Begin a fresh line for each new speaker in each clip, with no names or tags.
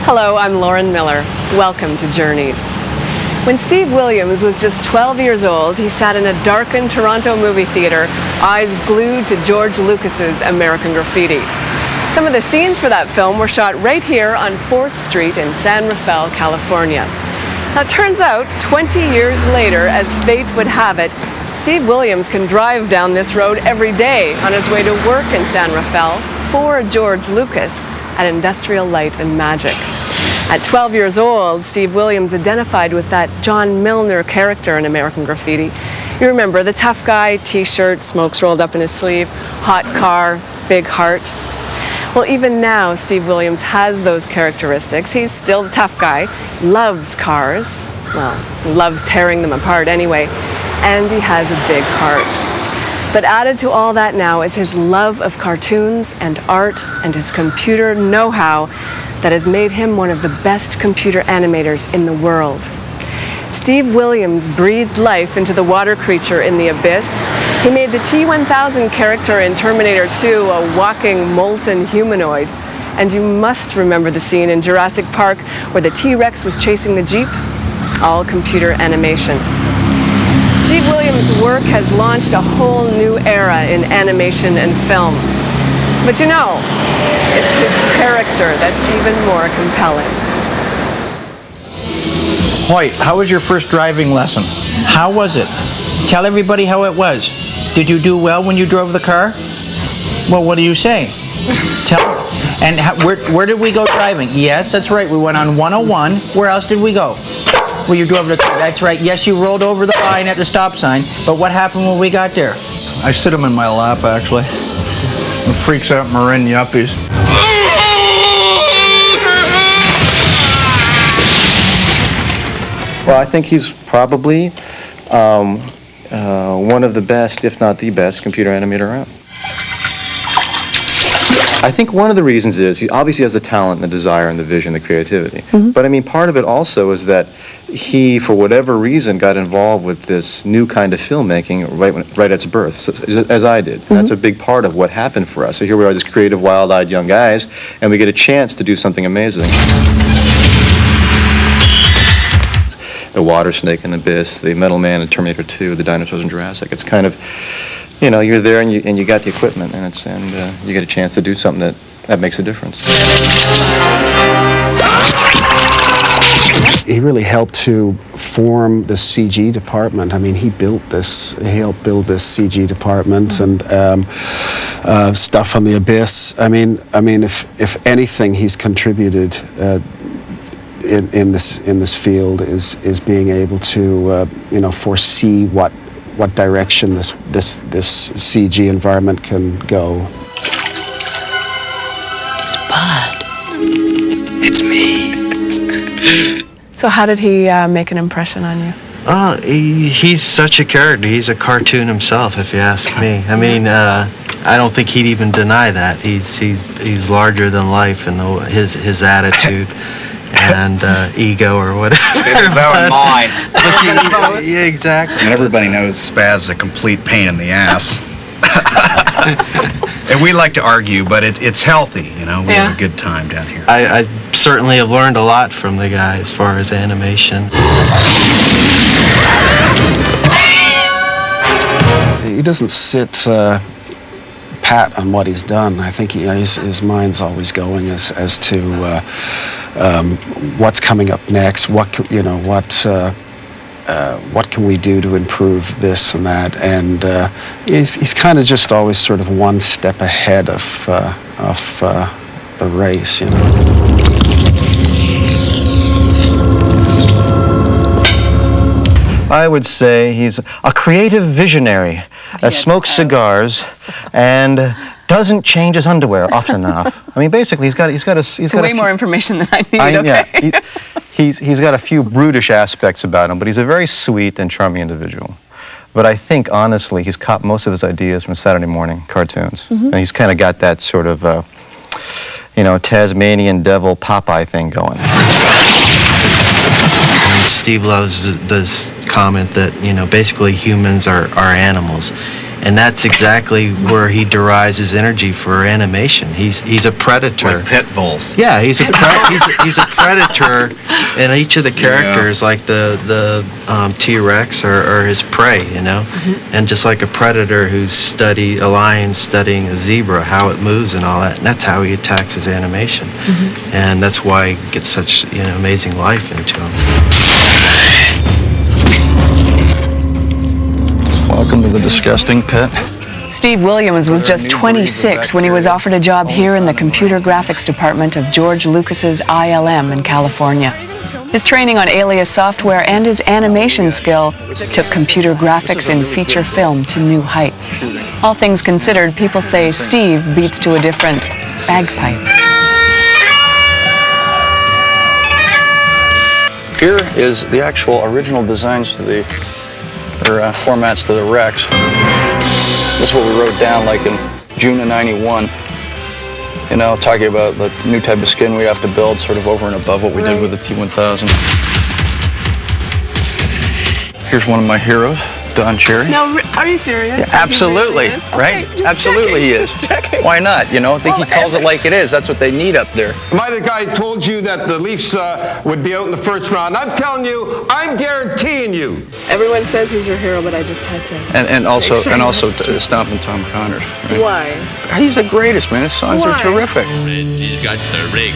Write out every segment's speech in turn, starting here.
Hello, I'm Lauren Millar. Welcome to Journeys. When Steve Williams was just 12 years old, he sat in a darkened Toronto movie theater, eyes glued to George Lucas's American Graffiti. Some of the scenes for that film were shot right here on 4th Street in San Rafael, California. Now, it turns out, 20 years later, as fate would have it, Steve Williams can drive down this road every day on his way to work in San Rafael for George Lucas at Industrial Light and Magic. At 12 years old, Steve Williams identified with that John Milner character in American Graffiti. You remember, the tough guy, t-shirt, smokes rolled up in his sleeve, hot car, big heart. Well, even now, Steve Williams has those characteristics. He's still the tough guy, loves cars, well, loves tearing them apart anyway, and he has a big heart. But added to all that now is his love of cartoons and art and his computer know-how that has made him one of the best computer animators in the world. Steve Williams breathed life into the water creature in the abyss. He made the T-1000 character in Terminator 2 a walking, molten humanoid. And you must remember the scene in Jurassic Park where the T-Rex was chasing the Jeep. All computer animation. Steve Williams' work has launched a whole new era in animation and film. But you know, it's his character that's even more compelling.
Hoyt, how was your first driving lesson? How was it? Tell everybody how it was. Did you do well when you drove the car? Well, what do you say? Tell. And where did we go driving? Yes, that's right. We went on 101. Where else did we go? Well, you drove the car. That's right. Yes, you rolled over the line at the stop sign. But what happened when we got there?
I sit him in my lap, actually. It freaks out Marin yuppies.
Well, I think he's probably one of the best, if not the best, computer animator around. I think one of the reasons is he obviously has the talent and the desire and the vision, the creativity. Mm-hmm. But I mean, part of it also is that he, for whatever reason, got involved with this new kind of filmmaking right at its birth, so, as I did. And that's a big part of what happened for us. So here we are, these creative, wild-eyed young guys, and we get a chance to do something amazing. The water snake in the abyss, the metal man in Terminator 2, the dinosaurs in Jurassic. It's kind of, you know, you're there and you got the equipment, and you get a chance to do something that makes a difference.
He really helped to form the CG department. I mean, he helped build this CG department and stuff on the abyss. I mean, if anything, he's contributed in this field is being able to foresee what direction this CG environment can go.
It's Bud. It's me.
So how did he make an impression on you?
He's such a character. He's a cartoon himself, if you ask me. I mean, I don't think he'd even deny that. He's larger than life in his attitude and ego or whatever.
His own mind.
Yeah, exactly.
And everybody knows Spaz is a complete pain in the ass. And we like to argue, but it's healthy, you know. We have a good time down here.
I certainly have learned a lot from the guy as far as animation.
He doesn't sit pat on what he's done. I think his mind's always going as to what's coming up next. What can we do to improve this and that? And he's kind of just always sort of one step ahead of the race, you know.
I would say he's a creative visionary that smokes cigars and doesn't change his underwear often enough. I mean, basically, he's got
way more information than I need. Okay.
Yeah, he's got a few brutish aspects about him, but he's a very sweet and charming individual. But I think, honestly, he's copped most of his ideas from Saturday morning cartoons, and he's kind of got that sort of, Tasmanian devil Popeye thing going.
Steve loves this comment that, basically humans are animals. And that's exactly where he derives his energy for animation. He's a predator.
Like pit bulls.
Yeah, he's a predator, and each of the characters, like the T-Rex, are his prey, you know. And just like a predator who's a lion studying a zebra, how it moves and all that, and that's how he attacks his animation, and that's why he gets such amazing life into him.
Welcome to the disgusting pit.
Steve Williams was just 26 when he was offered a job here in the computer graphics department of George Lucas's ILM in California. His training on Alias software and his animation skill took computer graphics in feature film to new heights. All things considered, people say Steve beats to a different bagpipe.
Here is the actual original designs to formats to the Rex. This is what we wrote down like in June of '91. You know, talking about the new type of skin we have to build sort of over and above what we did with the T-1000. Here's one of my heroes, Don Cherry.
No, are you serious?
Yeah, absolutely, right?
Okay,
absolutely he is. Why not? You know, I think he calls it like it is. That's what they need up there.
My other guy told you that the Leafs would be out in the first round. I'm telling you, I'm guaranteeing you.
Everyone says he's your hero, but I just had to.
And also Stompin' Tom Connors. Right?
Why?
He's the greatest, man. His songs are terrific.
Reggie's got the rig.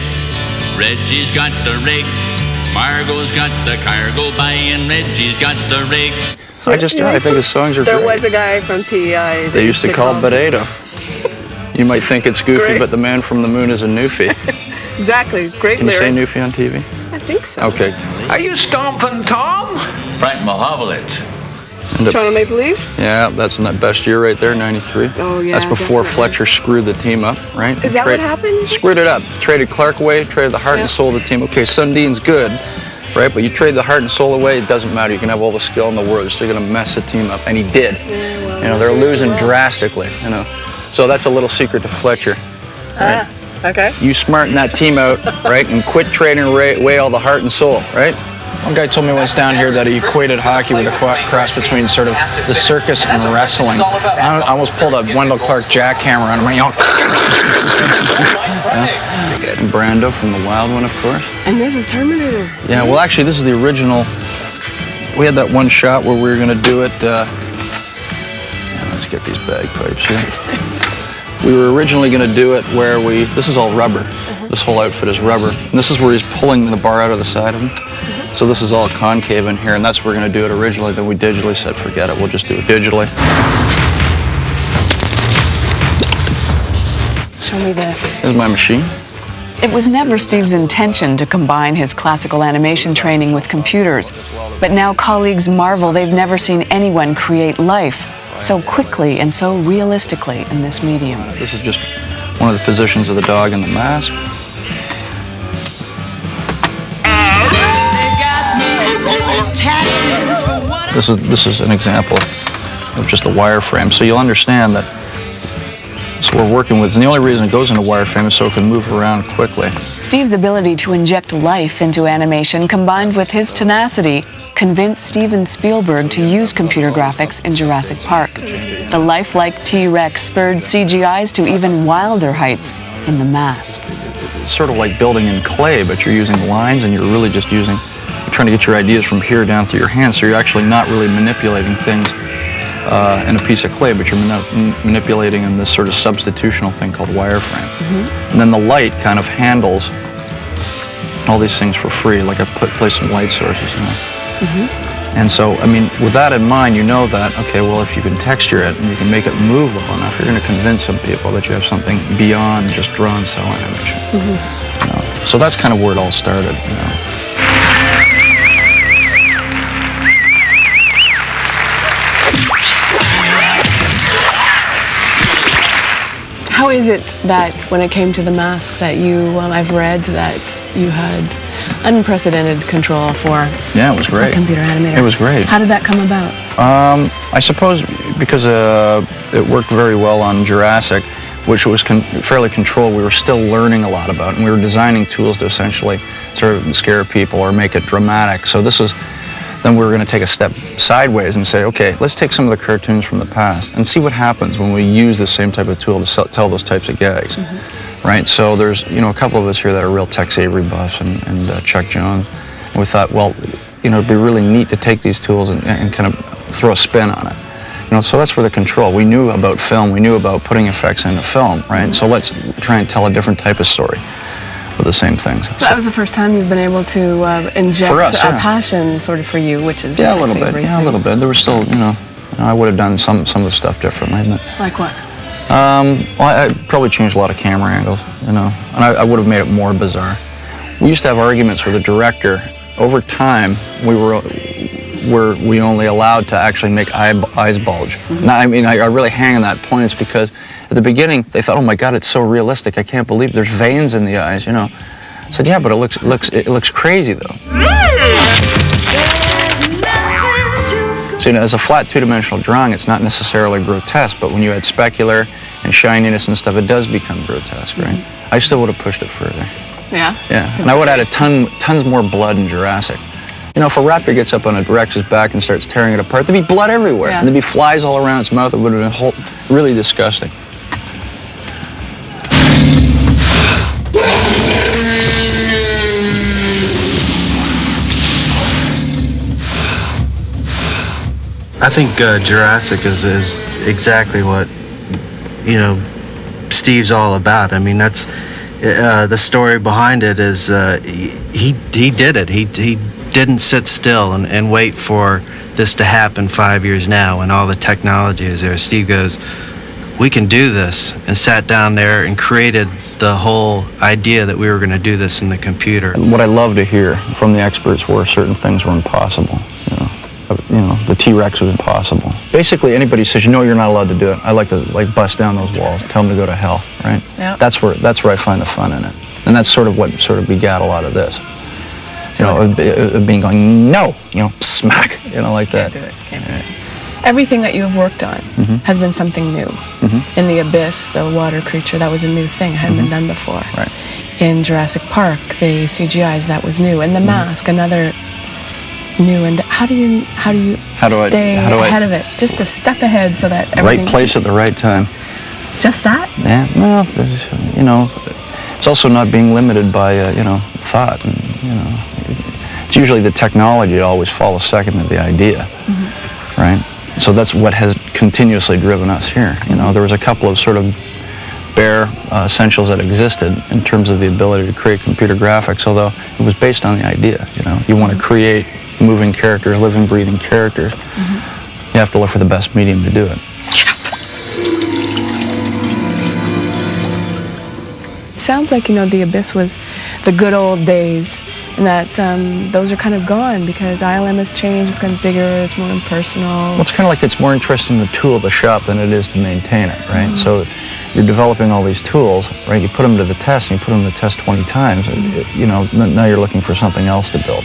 Reggie's got the rig. Margot's got the cargo by, and Reggie's got the rig.
I think his songs are great.
There was a guy from PEI.
They used to call Beredo. You might think it's goofy, but the man from the moon is a newfie.
Exactly. Great
Can
lyrics.
you say newfie on TV?
I think so.
Okay.
Are you stomping, Tom?
Frank Mahovlich.
Toronto Maple Leafs?
Yeah, that's in that best year right there, '93.
Oh, yeah.
That's before
definitely.
Fletcher screwed the team up, right?
Is that what happened?
Screwed it up. Traded Clark away, traded the heart and soul of the team. Okay, Sundin's good, right? But you trade the heart and soul away, it doesn't matter. You can have all the skill in the world. You're still going to mess the team up. And he did.
Yeah, well,
you know, they're losing drastically, you know. So that's a little secret to Fletcher. Right?
Okay.
You smarten that team out, right? And quit trading away all the heart and soul, right? One guy told me once down here that he equated hockey with a cross between sort of the circus and wrestling. I almost pulled a Wendell Clark jackhammer on him. And Brando from the Wild One, of course.
And this is Terminator.
Yeah, well, actually, this is the original. We had that one shot where we were going to do it. Let's get these bagpipes here. We were originally going to do it where this is all rubber. This whole outfit is rubber. And this is where he's pulling the bar out of the side of him. So this is all concave in here, and that's where we're going to do it originally. Then we digitally said, forget it, we'll just do it digitally.
Show me this.
This is my machine.
It was never Steve's intention to combine his classical animation training with computers. But now colleagues marvel they've never seen anyone create life so quickly and so realistically in this medium.
This is just one of the positions of the dog in the mask. This is an example of just a wireframe. So you'll understand that so we're working with, and the only reason it goes into wireframe is so it can move around quickly.
Steve's ability to inject life into animation combined with his tenacity convinced Steven Spielberg to use computer graphics in Jurassic Park. The lifelike T-Rex spurred CGIs to even wilder heights in The Mask.
It's sort of like building in clay, but you're using lines and you're really just you're trying to get your ideas from here down through your hands, so you're actually not really manipulating things in a piece of clay, but you're manipulating in this sort of substitutional thing called wireframe. And then the light kind of handles all these things for free, like I place some light sources, you know. And so, I mean, with that in mind, you know that, okay, well, if you can texture it and you can make it move well enough, you're going to convince some people that you have something beyond just drawn cell animation. You know? So that's kind of where it all started, you know.
How is it that when it came to The Mask that you, I've read that you had unprecedented control for
Yeah, it was great.
computer animator?
It was great.
How did that come about?
I suppose because it worked very well on Jurassic, which was fairly controlled. We were still learning a lot about it, and we were designing tools to essentially sort of scare people or make it dramatic. So this then we were going to take a step sideways and say, okay, let's take some of the cartoons from the past and see what happens when we use the same type of tool to tell those types of gags, right? So there's, you know, a couple of us here that are real Tex Avery buffs and Chuck Jones. And we thought, well, you know, it'd be really neat to take these tools and kind of throw a spin on it. You know, so that's where the control. We knew about film. We knew about putting effects into film, right? So let's try and tell a different type of story with the same things.
So that was the first time you've been able to inject
For us,
a passion sort of for you, which is
a little bit. Yeah, a little bit. There was still, you know, I would have done some of the stuff differently. But,
like what?
well, I probably changed a lot of camera angles, you know, and I would have made it more bizarre. We used to have arguments with the director. Over time, were we only allowed to actually make eyes bulge. Now, I mean, I really hang on that point. It's because at the beginning they thought, oh my God, it's so realistic. I can't believe there's veins in the eyes. You know, I said, yeah, but it looks crazy though. So you know, as a flat two-dimensional drawing, it's not necessarily grotesque, but when you add specular and shininess and stuff, it does become grotesque, right? I still would have pushed it further.
Yeah.
Yeah, and I would add tons more blood in Jurassic. You know, if a raptor gets up on a T-Rex's back and starts tearing it apart, there'd be blood everywhere, and there'd be flies all around its mouth. It would have been really disgusting.
I think Jurassic is exactly what, you know, Steve's all about. I mean, that's the story behind it is he did it. He didn't sit still and wait for this to happen 5 years now when all the technology is there. Steve goes, we can do this, and sat down there and created the whole idea that we were going to do this in the computer.
What I love to hear from the experts were certain things were impossible. You know, the T-Rex was impossible. Basically, anybody says, you know, you're not allowed to do it, I like to bust down those walls, tell them to go to hell, right?
Yeah.
That's where I find the fun in it, and that's sort of what begat a lot of this.
So
you know, it being going, no, you know, smack, you know, like that.
Can't do it. Can't do it. Everything that you've worked on has been something new. In the Abyss, the water creature, that was a new thing. It hadn't been done before.
Right.
In Jurassic Park, the CGIs, that was new. And the mask, another new. And how do you stay ahead of it? Just a step ahead so that everything...
Right place at the right time.
Just that?
Yeah, well, you know, it's also not being limited by, you know, thought. And, you know, it's usually the technology that always follows second to the idea, right? So that's what has continuously driven us here. You know, there was a couple of sort of bare essentials that existed in terms of the ability to create computer graphics, although it was based on the idea. You know, you want to create moving characters, living, breathing characters. You have to look for the best medium to do it.
It sounds like, you know, the Abyss was the good old days, and that those are kind of gone because ILM has changed. It's gotten bigger. It's more impersonal.
Well, it's kind of like it's more interesting the tool of the shop than it is to maintain it, right? So you're developing all these tools, right? You put them to the test, and you put them to the test 20 times. You know, now you're looking for something else to build,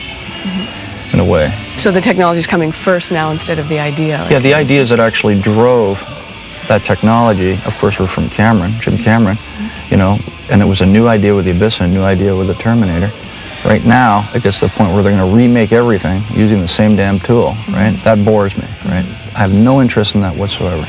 in a way.
So the technology is coming first now instead of the idea. Like
Yeah, the ideas that actually drove that technology, of course, were from Jim Cameron, you know, and it was a new idea with the Abyss and a new idea with the Terminator. Right now, it gets to the point where they're going to remake everything using the same damn tool, right? That bores me, right? I have no interest in that whatsoever.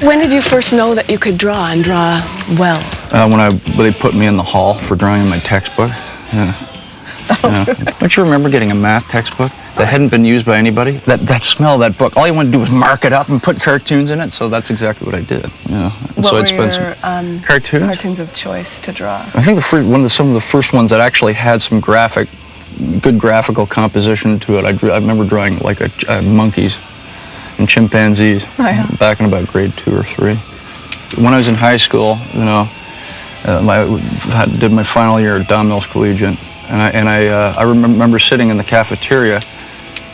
When did you first know that you could draw and draw well?
When they put me in the hall for drawing in my textbook. Yeah. Don't you remember getting a math textbook that hadn't been used by anybody? That smell of that book, all you wanted to do was mark it up and put cartoons in it, so that's exactly what I did. Yeah.
What
so
were
it's been
your cartoons of choice to draw?
I think some of the first ones that actually had some good graphical composition to it. I remember drawing like monkeys and chimpanzees back in about grade 2 or 3. When I was in high school, you know, I did my final year at Don Mills Collegiate, and I remember sitting in the cafeteria,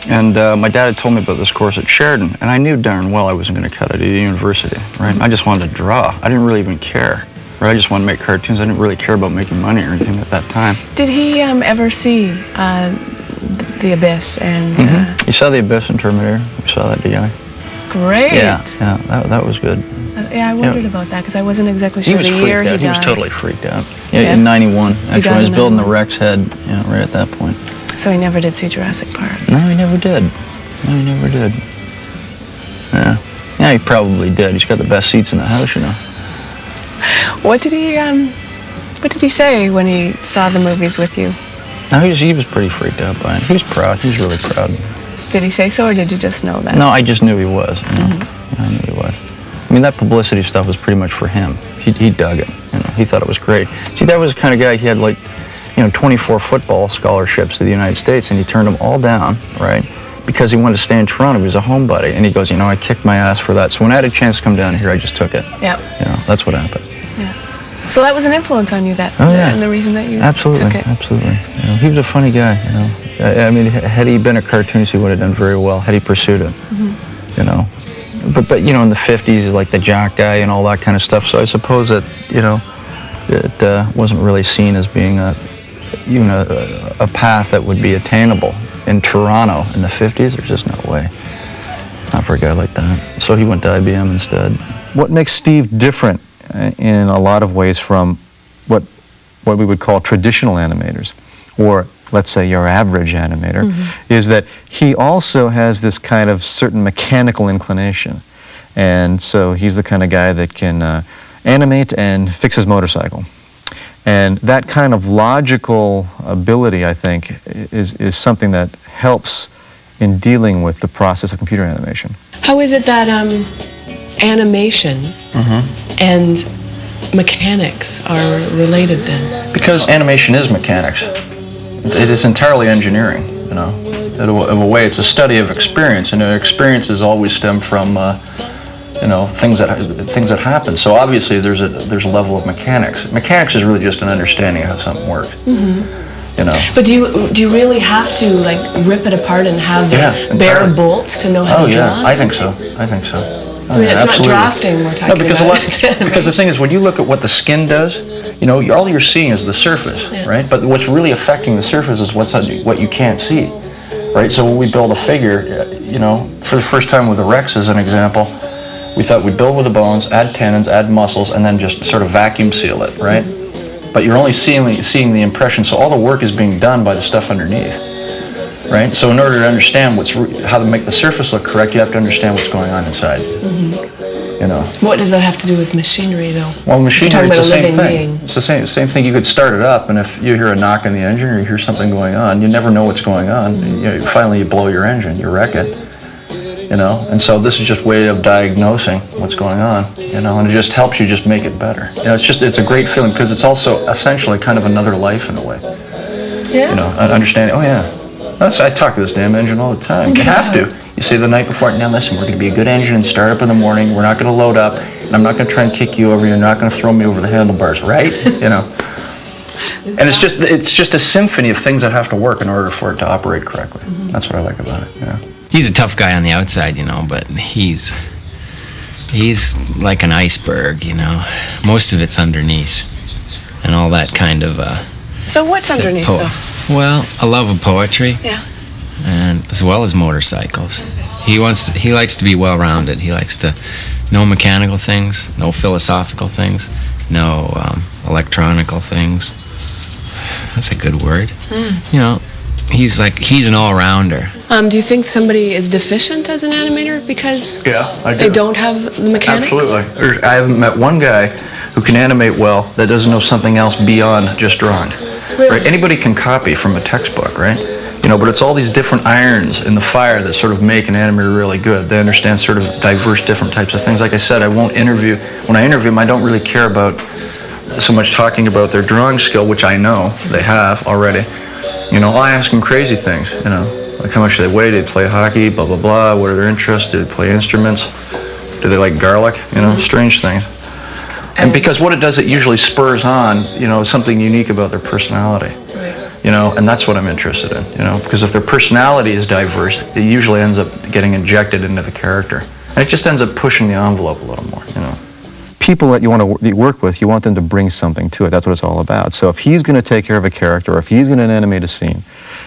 and my dad had told me about this course at Sheridan, and I knew darn well I wasn't going to cut it at university, right? I just wanted to draw. I didn't really even care, right? I just wanted to make cartoons. I didn't really care about making money or anything at that time.
Did he ever see The Abyss and...
You saw The Abyss and Terminator? You saw that together?
Great.
Yeah, that was good.
Yeah, I wondered about that because I wasn't exactly sure the year he died.
He was totally freaked out. Yeah, in 91. Actually, he was building the Rex head, right at that point.
So he never did see Jurassic Park?
No, he never did. Yeah. Yeah, he probably did. He's got the best seats in the house,
What did he say when he saw the movies with you?
No, he was pretty freaked out by it. He was proud. He was really proud.
Did he say so, or did you just know that?
No, I just knew he was. I knew he was. I mean, that publicity stuff was pretty much for him. He dug it. He thought it was great. See, that was the kind of guy, he had 24 football scholarships to the United States, and he turned them all down, right? Because he wanted to stay in Toronto. He was a homebody, and he goes, I kicked my ass for that. So when I had a chance to come down here, I just took it.
Yeah.
That's what happened.
Yeah. So that was an influence on you, and the reason that you took it.
Absolutely. He was a funny guy. I mean, had he been a cartoonist, he would have done very well. Had he pursued it, But in the 50s, he's like the jock guy and all that kind of stuff. So I suppose that it wasn't really seen as being a path that would be attainable in Toronto in the 50s. There's just no way. Not for a guy like that. So he went to IBM instead.
What makes Steve different in a lot of ways from what we would call traditional animators, or let's say your average animator, is that he also has this kind of certain mechanical inclination. And so he's the kind of guy that can animate and fix his motorcycle. And that kind of logical ability, I think, is something that helps in dealing with the process of computer animation.
How is it that animation and mechanics are related then?
Because animation is mechanics. It is entirely engineering, In a way, it's a study of experience, and experiences always stem from things that happen. So obviously there's a level of mechanics. Mechanics is really just an understanding of how something works.
But do you really have to rip it apart and have the bare bolts to know how to draw?
I think so.
I mean, it's not drafting we're talking about.
Because the thing is, when you look at what the skin does, all you're seeing is the surface, right? But what's really affecting the surface is what you can't see, right? So when we build a figure, for the first time with the Rex as an example, we thought we'd build with the bones, add tendons, add muscles, and then just sort of vacuum seal it, right? But you're only seeing the impression, so all the work is being done by the stuff underneath, right? So in order to understand how to make the surface look correct, you have to understand what's going on inside.
What does that have to do with machinery, though?
Well, machinery is the same thing.
Being.
It's the same thing. You could start it up, and if you hear a knock on the engine or you hear something going on, you never know what's going on. Finally, you blow your engine, you wreck it. And so this is just a way of diagnosing what's going on, and it just helps you just make it better. It's a great feeling because it's also essentially kind of another life in a way.
Yeah.
Understanding, I talk to this damn engine all the time. You have to. You say the night before, now listen, we're going to be a good engine and start up in the morning. We're not going to load up, and I'm not going to try and kick you over. You're not going to throw me over the handlebars, right? And it's just a symphony of things that have to work in order for it to operate correctly. That's what I like about it.
He's a tough guy on the outside, but he's like an iceberg, Most of it's underneath, and all that kind of.
So what's underneath, though?
Well, a love of poetry.
Yeah.
And as well as motorcycles. He likes to be well-rounded. He likes to know mechanical things, know philosophical things, know electronical things. That's a good word. He's an all-rounder.
Do you think somebody is deficient as an animator because they don't have the mechanics?
Absolutely. I haven't met one guy who can animate well that doesn't know something else beyond just drawing.
Really?
Right? Anybody can copy from a textbook, right? But it's all these different irons in the fire that sort of make an animator really good. They understand sort of diverse different types of things. Like I said, I won't interview. When I interview them, I don't really care about so much talking about their drawing skill, which I know they have already. I ask them crazy things, like how much do they weigh, do they play hockey, blah, blah, blah, what are their interests, do they play instruments, do they like garlic, strange things. And because what it does, it usually spurs on, something unique about their personality. And that's what I'm interested in, because if their personality is diverse, it usually ends up getting injected into the character. And it just ends up pushing the envelope a little more,
people that you want to work with, you want them to bring something to it. That's what it's all about. So if he's going to take care of a character, or if he's going to animate a scene,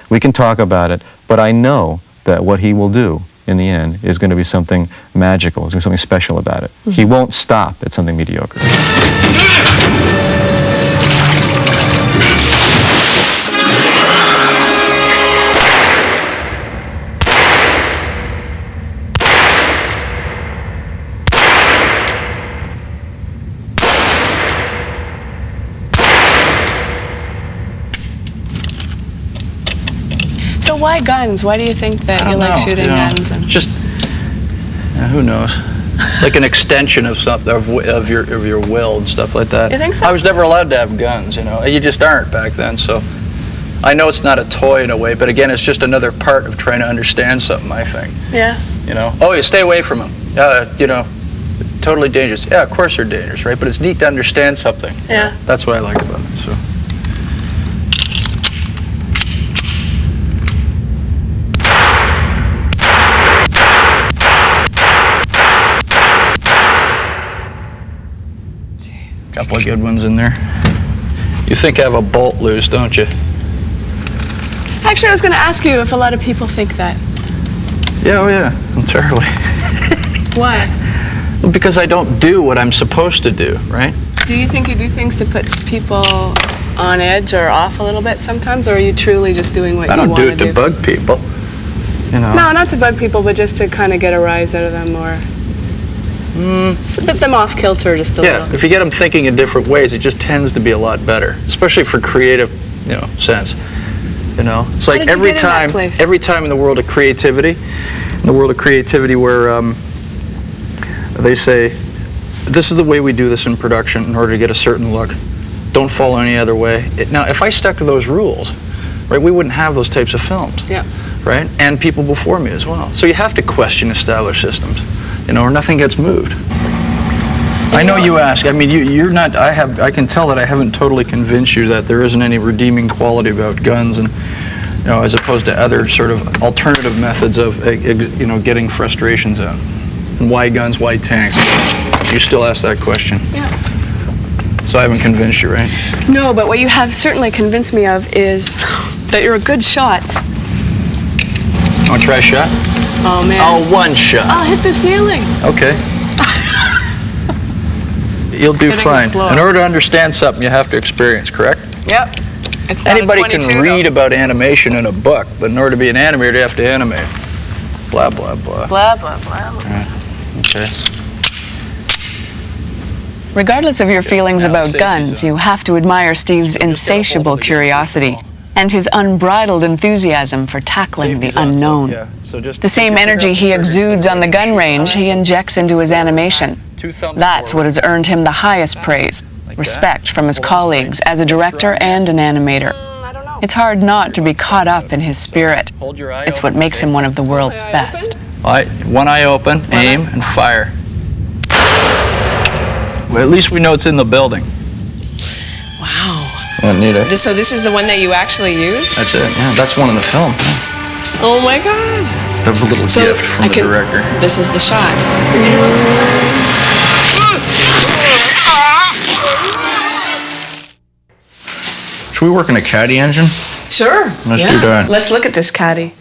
we can talk about it, but I know that what he will do in the end is going to be something magical. There's going to be something special about it. He won't stop at something mediocre.
So why guns? Why do you think that you like shooting guns? And
Just, who knows? Like an extension of something of your will and stuff like that.
You think so?
I was never allowed to have guns, you know. You just aren't back then, so I know it's not a toy in a way, but again, it's just another part of trying to understand something, I think.
Yeah.
You know, oh, you stay away from them. You know, totally dangerous. Yeah, of course they're dangerous, right? But it's neat to understand something.
Yeah.
That's what I like about it. So. Couple of good ones in there. You think I have a bolt loose, don't you?
Actually, I was going to ask you if a lot of people think that.
Yeah, oh yeah, entirely.
Why?
Well, because I don't do what I'm supposed to do, right?
Do you think you do things to put people on edge or off a little bit sometimes, or are you truly just doing what you want to do?
I don't do it to bug people, you know.
No, not to bug people, but just to kind of get a rise out of them, or just put them off kilter just a little.
Yeah, if you get them thinking in different ways, it just tends to be a lot better, especially for creative, you know, sense. You know, it's like every time in the world of creativity, where they say, this is the way we do this in production in order to get a certain look. Don't follow any other way. Now, if I stuck to those rules, right, we wouldn't have those types of films.
Yeah.
Right, and people before me as well. So you have to question established systems, you know, or nothing gets moved. I know you ask. I mean, you're not. I can tell that I haven't totally convinced you that there isn't any redeeming quality about guns, and you know, as opposed to other sort of alternative methods of you know, getting frustrations out. And why guns? Why tanks? You still ask that question.
Yeah.
So I haven't convinced you, right?
No, but what you have certainly convinced me of is that you're a good shot.
Want to try a shot?
Oh man.
Oh, one shot.
I'll hit the ceiling.
Okay. You'll do fine. In order to understand something, you have to experience, correct?
Yep. It's not
Anybody can read about animation in a book, but in order to be an animator, you have to animate. Blah, blah, blah.
Blah, blah, blah, blah.
Okay.
Regardless of your feelings about guns, you have to admire Steve's insatiable curiosity and his unbridled enthusiasm for tackling the unknown. The same energy he exudes on the gun range, he injects into his animation. That's what has earned him the highest praise, respect from his colleagues as a director and an animator. It's hard not to be caught up in his spirit. It's what makes him one of the world's best.
All right, one eye open, aim, and fire. Well, at least we know it's in the building.
Wow.
Yeah, neat, eh?
So this is the one that you actually used?
That's it, yeah, that's one in the film.
Oh my God.
The little gift from the director.
This is the shot.
Should we work in a caddy engine?
Sure.
Let's do that.
Let's look at this caddy.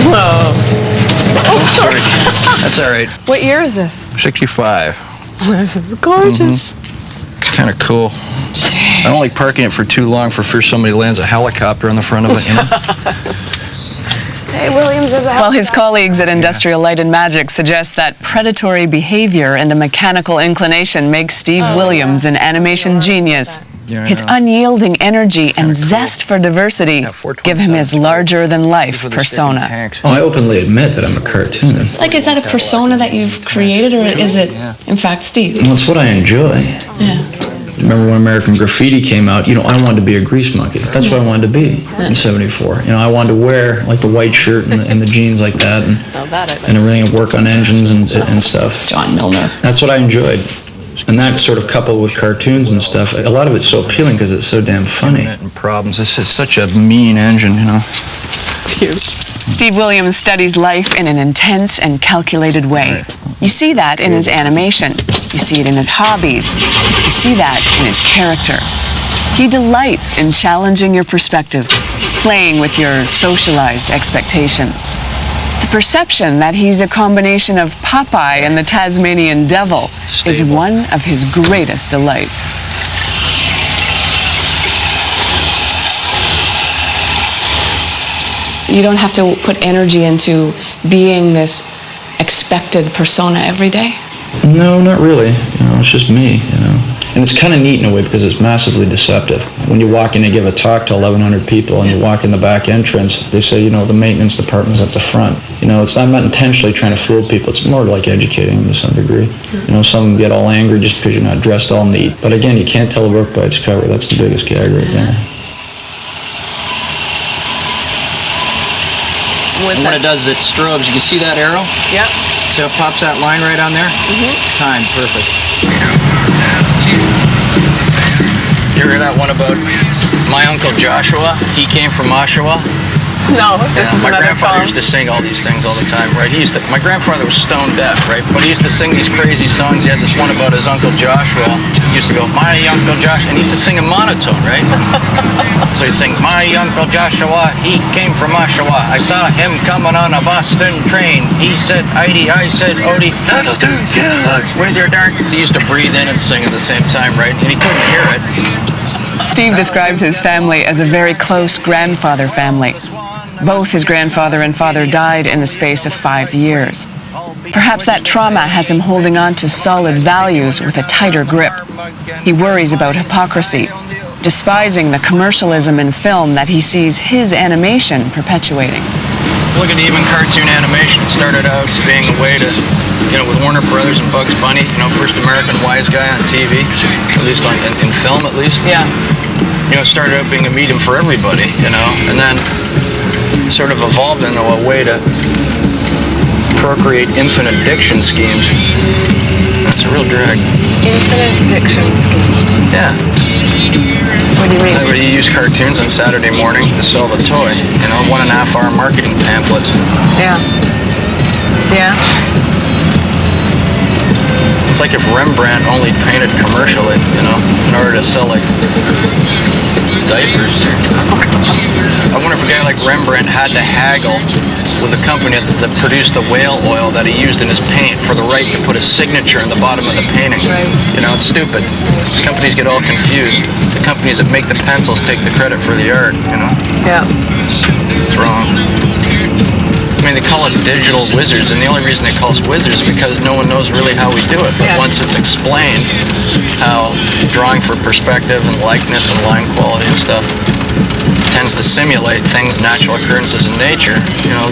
Whoa. Oh, sorry.
That's all right.
What year is this?
65.
Oh, this is gorgeous.
It's kind of cool. I don't like parking it for too long for fear somebody lands a helicopter on the front of it, you know?
Hey, Williams is a
While his colleagues at Industrial Light and Magic suggest that predatory behavior and a mechanical inclination make Steve Williams an animation genius, his unyielding energy and zest for diversity give him his larger-than-life persona.
I openly admit that I'm a cartoon.
Like, is that a persona that you've created, or is it, in fact, Steve?
Well, it's what I enjoy.
Yeah.
Remember when American Graffiti came out, you know, I wanted to be a grease monkey. That's what I wanted to be in '74. You know, I wanted to wear like the white shirt and the jeans like that and everything, and work on engines and stuff.
John Milner.
That's what I enjoyed. And that sort of coupled with cartoons and stuff, a lot of it's so appealing because it's so damn funny.
And problems. This is such a mean engine, you know.
It's huge.
Steve Williams studies life in an intense and calculated way. You see that in his animation. You see it in his hobbies. You see that in his character. He delights in challenging your perspective, playing with your socialized expectations. The perception that he's a combination of Popeye and the Tasmanian Devil is one of his greatest delights.
You don't have to put energy into being this expected persona every day?
No, not really. It's just me, And it's kind of neat in a way because it's massively deceptive. When you walk in and give a talk to 1,100 people and you walk in the back entrance, they say, the maintenance department's at the front. I'm not intentionally trying to fool people. It's more like educating them to some degree. Some get all angry just because you're not dressed all neat. But again, you can't tell a book by its cover. That's the biggest gag right there. When it does its strobes, you can see that arrow?
Yep.
So it pops that line right on there? Time, perfect. You hear that one about my Uncle Joshua? He came from Oshawa.
No, this is
my
another
grandfather
song.
used to sing all these things all the time, right? My grandfather was stone deaf, right? But he used to sing these crazy songs. He had this one about his Uncle Joshua. He used to go, my Uncle Joshua, and he used to sing in monotone, right? So he'd sing, my Uncle Joshua, he came from Oshawa. I saw him coming on a Boston train. He said, Heidi, I said, Odie, with your dark. So he used to breathe in and sing at the same time, right? And he couldn't hear it.
Steve describes his family as a very close grandfather family. Both his grandfather and father died in the space of 5 years. Perhaps that trauma has him holding on to solid values with a tighter grip. He worries about hypocrisy, despising the commercialism in film that he sees his animation perpetuating.
Look at even cartoon animation. It started out as being a way to, with Warner Brothers and Bugs Bunny, first American wise guy on TV, at least in film at least.
Yeah.
It started out being a medium for everybody, and then sort of evolved into a way to procreate infinite diction schemes. That's a real drag.
Infinite diction schemes?
Yeah.
What do you mean?
You use cartoons on Saturday morning to sell the toy, 1.5-hour marketing pamphlets.
Yeah. Yeah.
It's like if Rembrandt only painted commercially, in order to sell diapers. I wonder if a guy like Rembrandt had to haggle with a company that produced the whale oil that he used in his paint for the right to put a signature in the bottom of the painting.
Right.
It's stupid. These companies get all confused. The companies that make the pencils take the credit for the art,
Yeah.
It's wrong. They call us digital wizards, and the only reason they call us wizards is because no one knows really how we do it. But once it's explained how drawing for perspective and likeness and line quality and stuff tends to simulate things, natural occurrences in nature,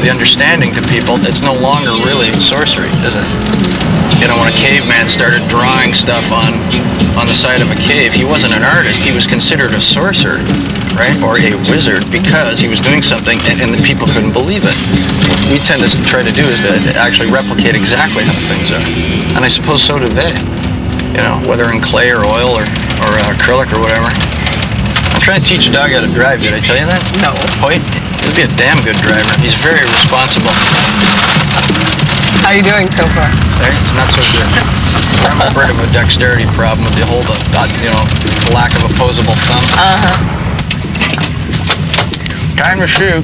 the understanding to people, it's no longer really sorcery, is it? When a caveman started drawing stuff on the side of a cave, he wasn't an artist, he was considered a sorcerer, right? Or a wizard, because he was doing something and the people couldn't believe it. What we tend to try to do is to actually replicate exactly how things are. And I suppose so do they. Whether in clay or oil or acrylic or whatever. I'm trying to teach a dog how to drive, did I tell you that?
No.
Hoyt, he'll be a damn good driver. He's very responsible.
How are you doing so far?
It's not so good. I'm a bit of a dexterity problem with the whole, lack of opposable thumb. Time to shoot.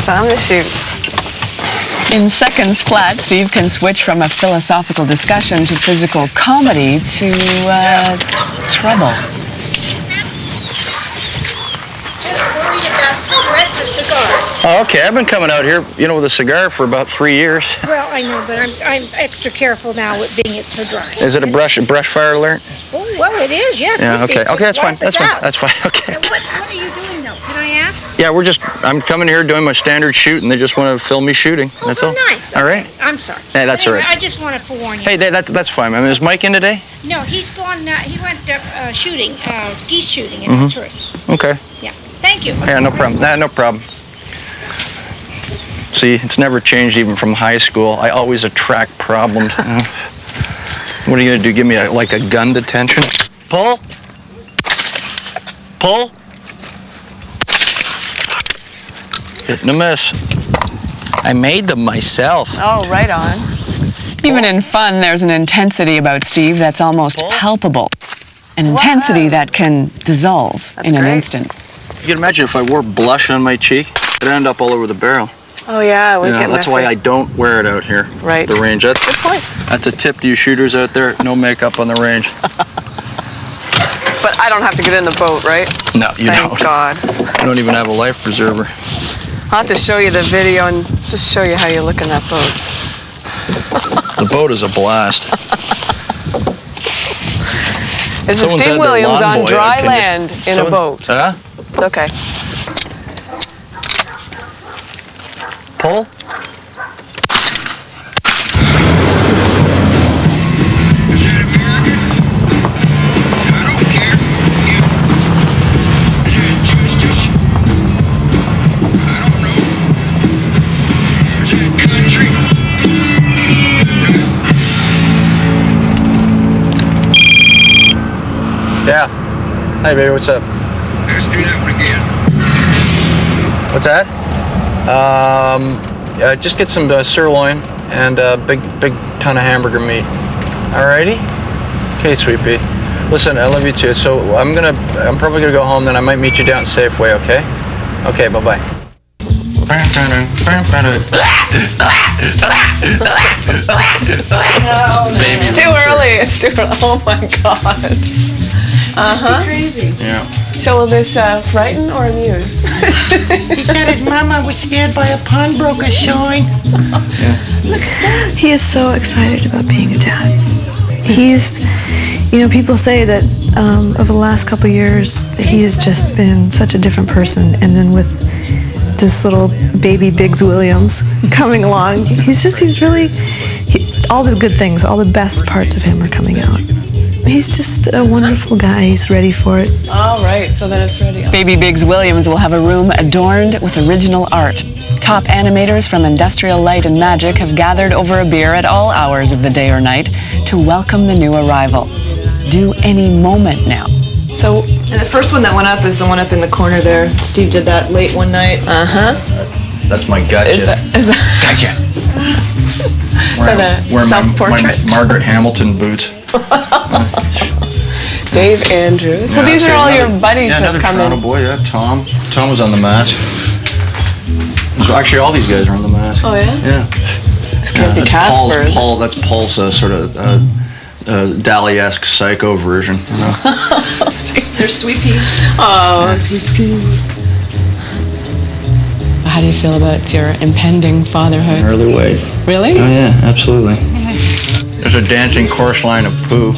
Time to shoot. In seconds flat, Steve can switch from a philosophical discussion to physical comedy to trouble.
Cigarettes or cigars?
Oh, okay. I've been coming out here, with a cigar for about 3 years.
Well, I know, but I'm extra careful now with being it so dry.
Is it a brush fire alert?
Oh, well, it is, yes.
Yeah, okay. Okay, that's fine. That's fine. That's fine. Okay.
What are you doing, though? Can I ask?
Yeah, I'm coming here doing my standard shoot, and they just want to film me shooting. That's all.
Nice.
All right.
I'm sorry.
Yeah, that's
anyway,
all right.
I just want to forewarn you.
Hey, that's fine. Is Mike in today?
No, he's gone. He went shooting, geese shooting in the tourists.
Okay.
Yeah. Thank you.
Yeah, no problem. No problem. See, it's never changed even from high school. I always attract problems. What are you gonna do? Give me a gun detention? Pull. Pull. Hitting a miss.
I made them myself.
Oh, right on. Even in fun, there's an intensity about Steve that's almost palpable. An intensity that can dissolve in an instant.
You can imagine if I wore blush on my cheek, it'd end up all over the barrel.
Oh yeah, we get
that's why I don't wear it out here.
Right.
The range. That's
good point.
That's a tip to you shooters out there. No makeup on the range.
But I don't have to get in the boat, right?
No, you don't.
Thank God.
You don't even have a life preserver.
I'll have to show you the video and just show you how you look in that boat.
The boat is a blast.
It's
Someone
Steve
said
Williams
they're lawn
on
boy.
dry
Can you-
land in a boat.
Huh?
It's okay.
Pull? Yeah. Hey, baby, what's up?
Let's do that one again.
What's that? Just get some sirloin and big ton of hamburger meat. Alrighty? Okay, sweet pea. Listen, I love you too. So I'm probably gonna go home. Then I might meet you down at Safeway. Okay? Okay. Bye bye.
It's too early. It's too early. Oh my God.
Crazy.
Yeah.
So will this frighten or amuse?
He said his mama was scared by a pawnbroker showing.
He is so excited about being a dad. He's, people say that over the last couple of years, that he has just been such a different person. And then with this little baby Biggs Williams coming along, he's really, all the good things, all the best parts of him are coming out. He's just a wonderful guy. He's ready for it.
All right, so then it's ready. Baby Biggs Williams will have a room adorned with original art. Top animators from Industrial Light and Magic have gathered over a beer at all hours of the day or night to welcome the new arrival. Due any moment now. So,
And the first one that went up is the one up in the corner there. Steve did that late one night.
That's my gotcha.
is that
Gotcha.
a self-portrait?
My Margaret Hamilton boots.
Dave Andrews. So
Yeah,
these
that's
are all
another-
your buddies
yeah,
who have
another
come
Toronto
in.
boy, yeah, Tom. Tom was on the mask. So actually, all these guys are on the mask.
Oh yeah?
Yeah.
This can't be
that's
Casper.
That's Paul's sort of Dali-esque psycho version. You know?
There's Sweet Pea.
Oh, Sweet Pea. How do you feel about your impending fatherhood?
Early way.
Really?
Oh yeah, absolutely. There's a dancing chorus line of poo.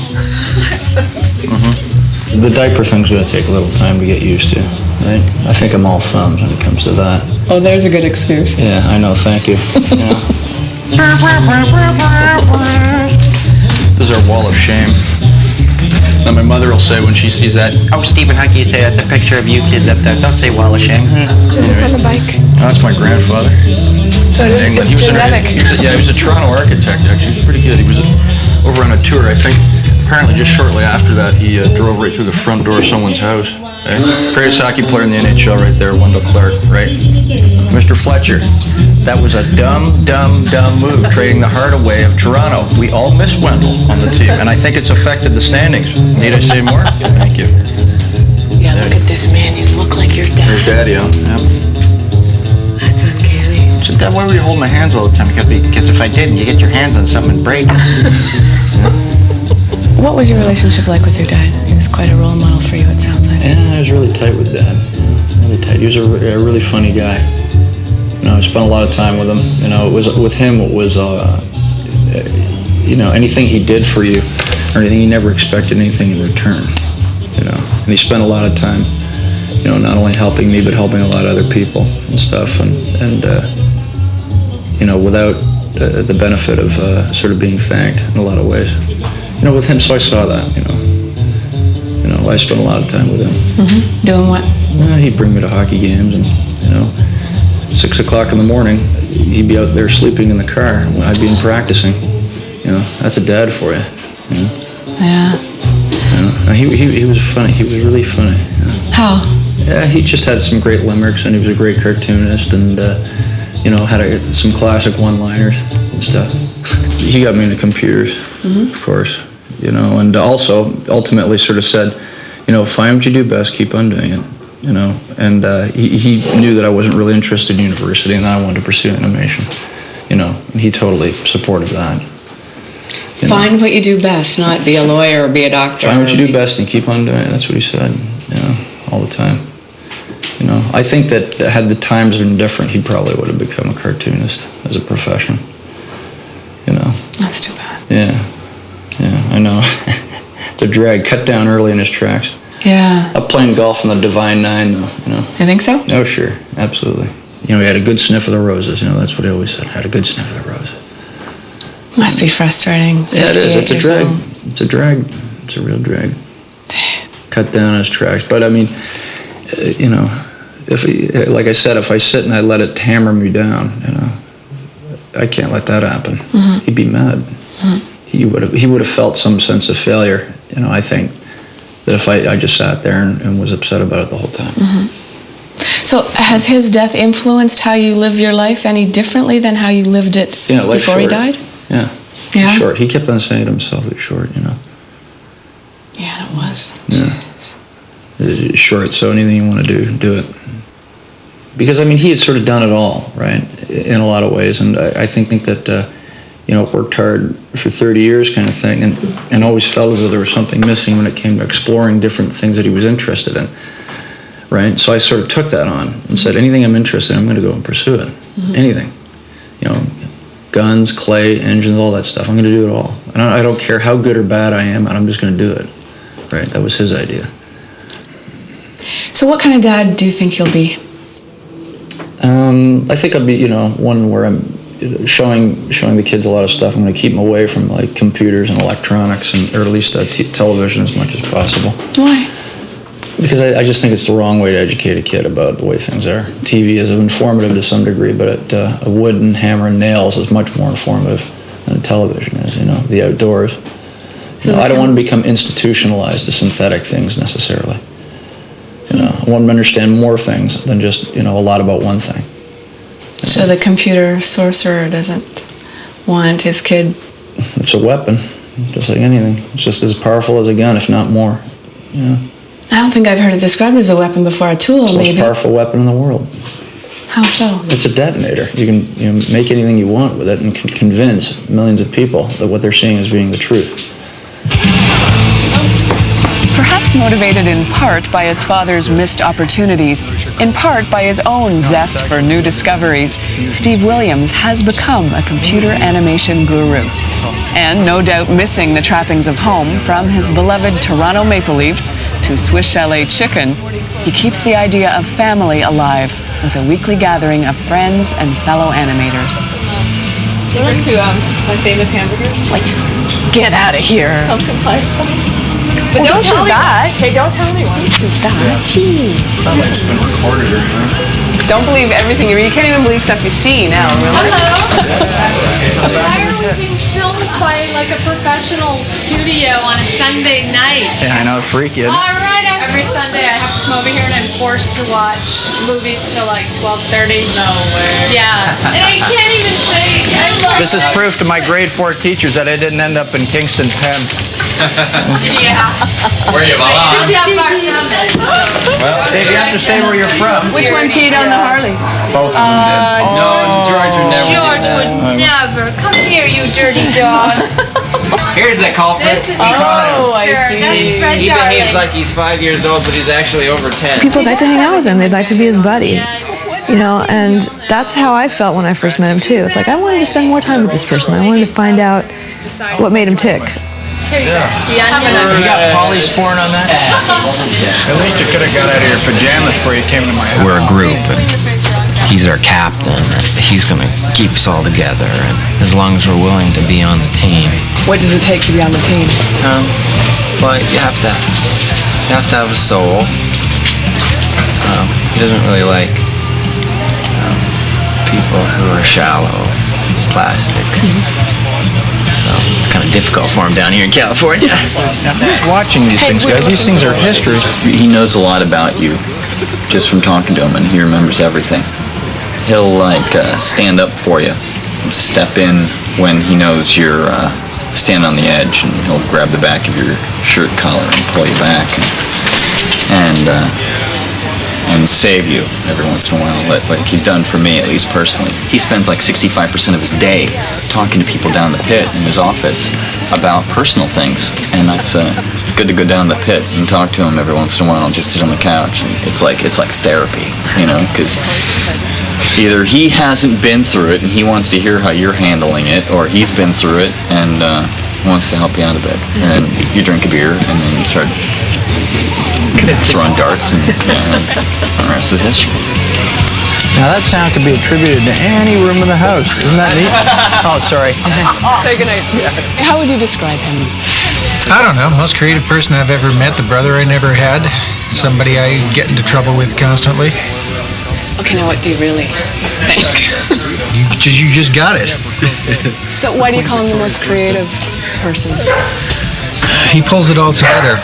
The diaper thing's gonna take a little time to get used to, right? I think I'm all thumbs when it comes to that.
Oh, there's a good excuse.
Yeah, I know, thank you. Yeah. This is our wall of shame. Now my mother will say when she sees that,
Oh, Stephen, how can you say that's a picture of you kids up there? Don't say wall of shame.
Is this on the bike?
oh, that's my grandfather.
So it is,
England.
it's
He was
genetic.
he was a Toronto architect, actually. He was pretty good. He was over on a tour, I think. Apparently, just shortly after that, he drove right through the front door of someone's house. Okay? Greatest hockey player in the NHL right there, Wendell Clark, right? Mr. Fletcher, that was a dumb move, trading the heart away of Toronto. We all miss Wendell on the team, and I think it's affected the standings. Need I say more? Thank you.
Yeah, look at this man. You look like your
There's
dad.
Daddy, yeah.
That's uncanny.
So, Dad, why were you holding my hands all the time? Because if I didn't, you get your hands on something and break it.
What was your relationship like with your dad? He was quite a role model for you, it sounds like.
Yeah, I was really tight with Dad. Yeah, really tight. He was a really funny guy. I spent a lot of time with him. It was with him. It was, anything he did for you, or anything you never expected anything in return. And he spent a lot of time, not only helping me but helping a lot of other people and stuff. And without the benefit of sort of being thanked in a lot of ways. With him, so I saw that. I spent a lot of time with him.
Mm-hmm. Doing what?
He'd bring me to hockey games, and 6 o'clock in the morning, he'd be out there sleeping in the car when I'd be in practicing. That's a dad for you.
Yeah.
He was funny. He was really funny.
How?
Yeah, he just had some great limericks, and he was a great cartoonist, and had some classic one-liners and stuff. He got me into computers, of course, and also ultimately sort of said, find what you do best, keep on doing it, and he knew that I wasn't really interested in university and that I wanted to pursue animation, and he totally supported that.
Find what you do best, not be a lawyer or be a doctor.
Find what you do best and keep on doing it. That's what he said, all the time. I think that had the times been different, he probably would have become a cartoonist as a profession.
That's too bad.
Yeah, I know. It's a drag. Cut down early in his tracks.
Yeah.
Up playing golf in the Divine Nine, though.
You think so?
Oh, sure, absolutely. He had a good sniff of the roses. That's what he always said. Had a good sniff of the roses.
Must be frustrating.
Yeah, it is. It's a drag. It's a drag. It's a real drag. Cut down his tracks. But I mean, like I said, if I sit and I let it hammer me down, I can't let that happen. He'd be mad. He would have felt some sense of failure. I think that if I just sat there and was upset about it the whole time.
So has his death influenced how you live your life any differently than how you lived it before he died?
Yeah.
Yeah.
Short. He kept on saying to himself, it's short,
Yeah, it was.
Yeah. It's short, so anything you want to do it. Because, he had sort of done it all, right, in a lot of ways. And I think that, worked hard for 30 years kind of thing and always felt as though there was something missing when it came to exploring different things that he was interested in, right? So I sort of took that on and said, anything I'm interested in, I'm going to go and pursue it. Anything. Guns, clay, engines, all that stuff. I'm going to do it all. And I don't care how good or bad I am, I'm just going to do it, right? That was his idea.
So what kind of dad do you think you'll be?
I think I'll be, one where I'm showing the kids a lot of stuff. I'm going to keep them away from like computers and electronics or at least television as much as possible.
Why?
Because I just think it's the wrong way to educate a kid about the way things are. TV is informative to some degree, but a wooden hammer and nails is much more informative than television is, the outdoors. I don't want to become institutionalized to synthetic things necessarily. I want them to understand more things than just, a lot about one thing.
So the computer sorcerer doesn't want his kid...
It's a weapon, just like anything. It's just as powerful as a gun, if not more.
I don't think I've heard it described as a weapon before. A tool,
it's the
maybe.
most powerful weapon in the world.
How so?
It's a detonator. You can make anything you want with it and can convince millions of people that what they're seeing is being the truth.
Perhaps motivated in part by his father's missed opportunities, in part by his own zest for new discoveries, Steve Williams has become a computer animation guru. And no doubt missing the trappings of home, from his beloved Toronto Maple Leafs to Swiss Chalet Chicken, he keeps the idea of family alive with a weekly gathering of friends and fellow animators.
Similar to my famous hamburgers.
What? Get out of here.
Pumpkin pie spice.
But don't tell me that.
Hey, don't tell anyone.
Jeez.
Sounds like it's been recorded or anything.
Don't believe everything you read. You can't even believe stuff you see now, really.
Why are we being filmed by like a professional studio on a Sunday night?
Yeah, I know, freak you.
All right, every Sunday I have to come over here and I'm forced to watch movies till like 12:30. No way. Yeah, and I can't even say.
This is proof to my grade 4 teachers that I didn't end up in Kingston, Penn.
Yeah.
Where you belong.
Not far from it.
Well,
See, if you have to say where you're from.
Which one peed on the Harley?
Both of them did.
No, George would never
George
do
would
that.
never. Come here, you dirty dog.
Here's the culprit.
This is
Oh, I see.
That's Fred
He behaves
Darling.
like he's 5 years old, but he's actually over 10.
People like to hang out with him. They'd like to be his buddy. And that's how I felt when I first met him too. It's like I wanted to spend more time with this person. I wanted to find out what made him tick.
Yeah. You got polysporin on that? At least you could have got out of your pajamas before you came to my house.
We're a group, and he's our captain. And he's going to keep us all together, and as long as we're willing to be on the team.
What does it take to be on the team?
Well, you have to have a soul. He doesn't really like people who are shallow, plastic. So it's kind of difficult for him down here in California.
Now, who's watching these things, guys? These things are history.
He knows a lot about you just from talking to him, and he remembers everything.
He'll like stand up for you, step in when he knows you're standing on the edge, and he'll grab the back of your shirt collar and pull you back, and save you every once in a while, like he's done for me, at least personally. He spends like 65% of his day talking to people down the pit in his office about personal things, and it's good to go down the pit and talk to him every once in a while and just sit on the couch. And it's like therapy, you know, because either he hasn't been through it and he wants to hear how you're handling it, or he's been through it and wants to help you out a bit. And then you drink a beer, and then you start throwing darts, and the rest is history.
Now that sound can be attributed to any room in the house. Isn't that neat? Oh, sorry.
Say goodnight.
How would you describe him?
I don't know. Most creative person I've ever met. The brother I never had. Somebody I get into trouble with constantly.
Okay, now what do you really think?
You just got it.
So why do you call him the most creative person?
He pulls it all together.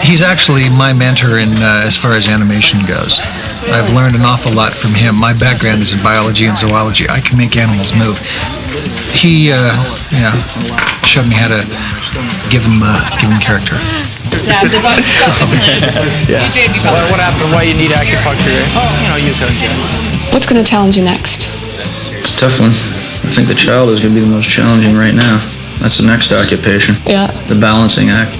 He's actually my mentor in as far as animation goes. I've learned an awful lot from him. My background is in biology and zoology. I can make animals move. He, showed me how to give him character.
Yeah. What happened? Why you need acupuncture? You can.
What's going to challenge you next?
It's a tough one. I think the child is going to be the most challenging right now. That's the next occupation.
Yeah.
The balancing act.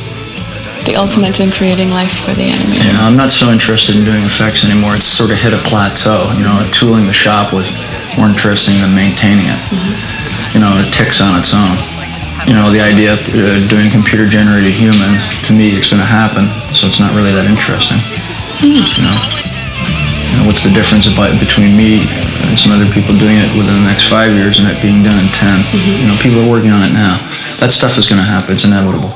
The ultimate in creating life for the animator.
Yeah, I'm not so interested in doing effects anymore. It's sort of hit a plateau. Tooling the shop was more interesting than maintaining it. It ticks on its own. The idea of doing computer-generated human, to me, it's going to happen, so it's not really that interesting. What's the difference between me and some other people doing it within the next 5 years and it being done in 10? People are working on it now. That stuff is going to happen. It's inevitable.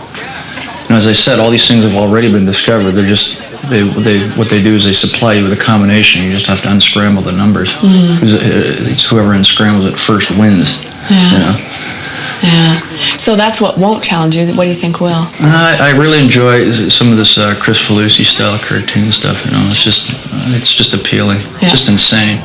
As I said, all these things have already been discovered. They're just, what they do is they supply you with a combination. You just have to unscramble the numbers. It's whoever unscrambles it first wins.
Yeah. So that's what won't challenge you. What do you think will?
I really enjoy some of this Chris Falusi style cartoon stuff. It's just appealing.
Yeah.
Just insane.